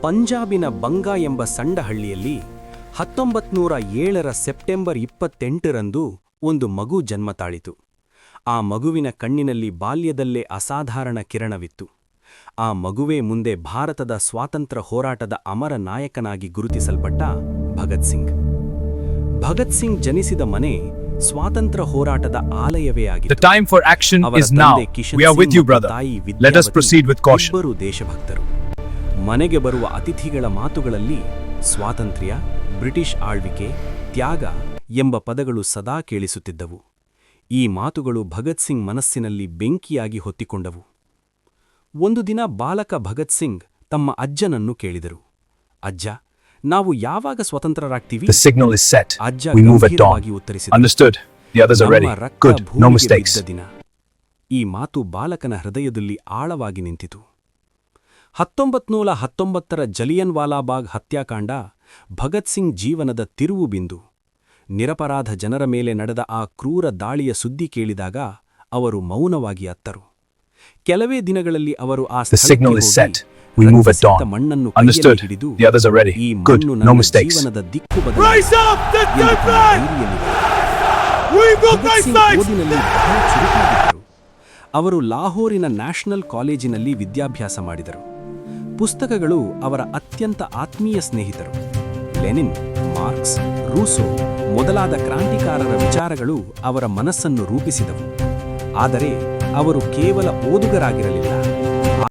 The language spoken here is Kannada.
ಪಂಜಾಬಿನ ಬಂಗಾ ಎಂಬ ಸಣ್ಣ ಹಳ್ಳಿಯಲ್ಲಿ 1907ರ ಸೆಪ್ಟೆಂಬರ್ 28ರಂದು ಒಂದು ಮಗು ಜನ್ಮ ತಾಳಿತು. ಆ ಮಗುವಿನ ಕಣ್ಣಿನಲ್ಲಿ ಬಾಲ್ಯದಲ್ಲೇ ಅಸಾಧಾರಣ ಕಿರಣವಿತ್ತು. ಆ ಮಗುವೇ ಮುಂದೆ ಭಾರತದ ಸ್ವಾತಂತ್ರ್ಯ ಹೋರಾಟದ ಅಮರ ನಾಯಕನಾಗಿ ಗುರುತಿಸಲ್ಪಟ್ಟ ಭಗತ್ ಸಿಂಗ್. ಭಗತ್ ಸಿಂಗ್ ಜನಿಸಿದ ಮನೆ ಸ್ವಾತಂತ್ರ್ಯ ಹೋರಾಟದ ಆಲಯವೇ ಆಗಿತ್ತು. The time for action is now. We are with you, brother. Let us proceed with caution. ಇಬ್ಬರು ದೇಶಭಕ್ತರು. ಮನೆಗೆ ಬರುವ ಅತಿಥಿಗಳ ಮಾತುಗಳಲ್ಲಿ ಸ್ವಾತಂತ್ರ್ಯ, ಬ್ರಿಟಿಷ್ ಆಳ್ವಿಕೆ, ತ್ಯಾಗ ಎಂಬ ಪದಗಳು ಸದಾ ಕೇಳಿಸುತ್ತಿದ್ದವು. ಈ ಮಾತುಗಳು ಭಗತ್ ಸಿಂಗ್ ಮನಸ್ಸಿನಲ್ಲಿ ಬೆಂಕಿಯಾಗಿ ಹೊತ್ತಿಕೊಂಡವು. ಒಂದು ದಿನ ಬಾಲಕ ಭಗತ್ ಸಿಂಗ್ ತಮ್ಮ ಅಜ್ಜನನ್ನು ಕೇಳಿದರು, "ಅಜ್ಜ, ನಾವು ಯಾವಾಗ ಸ್ವತಂತ್ರರಾಗ್ತೀವಿ?" The signal is set. ಅಜ್ಜ We move at dawn. ಗಂಭೀರವಾಗಿ ಉತ್ತರಿಸಿದರು, Understood. The others are ready. "ನಮ್ಮ ರಕ್ತ Good. No ಭೂಮಿಗೆ mistakes. ಬಿದ್ದ ದಿನ." ಈ ಮಾತು ಬಾಲಕನ ಹೃದಯದಲ್ಲಿ ಆಳವಾಗಿ ನಿಂತಿತು. 1919ರ ಜಲಿಯನ್ ವಾಲಾಬಾಗ್ ಹತ್ಯಾಕಾಂಡ ಭಗತ್ ಸಿಂಗ್ ಜೀವನದ ತಿರುವು ಬಿಂದು. ನಿರಪರಾಧ ಜನರ ಮೇಲೆ ನಡೆದ ಆ ಕ್ರೂರ ದಾಳಿಯ ಸುದ್ದಿ ಕೇಳಿದಾಗ ಅವರು ಮೌನವಾಗಿ ಅತ್ತರು. ಕೆಲವೇ ದಿನಗಳಲ್ಲಿ ಅವರು ಆ The signal is set. We move at dawn. ಮಣ್ಣನ್ನು Understood. ಹಿಡಿದು, The others are ready. "ಈ Good. ಮಣ್ಣು No ನನ್ನ mistakes. ಜೀವನದ ದಿಕ್ಕು Rise up! The We will Bhagat Singh ಓದಿನಲ್ಲಿ ಬಹಳ ಚುರುಕಾಗಿದ್ದರು. ಅವರು ಲಾಹೋರಿನ ನ್ಯಾಷನಲ್ ಕಾಲೇಜಿನಲ್ಲಿ ವಿದ್ಯಾಭ್ಯಾಸ ಮಾಡಿದರು. ಪುಸ್ತಕಗಳು ಅವರ ಅತ್ಯಂತ ಆತ್ಮೀಯ ಸ್ನೇಹಿತರು. ಲೆನಿನ್, ಮಾರ್ಕ್ಸ್, ರೂಸೋ ಮೊದಲಾದ ಕ್ರಾಂತಿಕಾರರ ವಿಚಾರಗಳು ಅವರ ಮನಸ್ಸನ್ನು ರೂಪಿಸಿದವು. ಆದರೆ ಅವರು ಕೇವಲ ಓದುಗರಾಗಿರಲಿಲ್ಲ,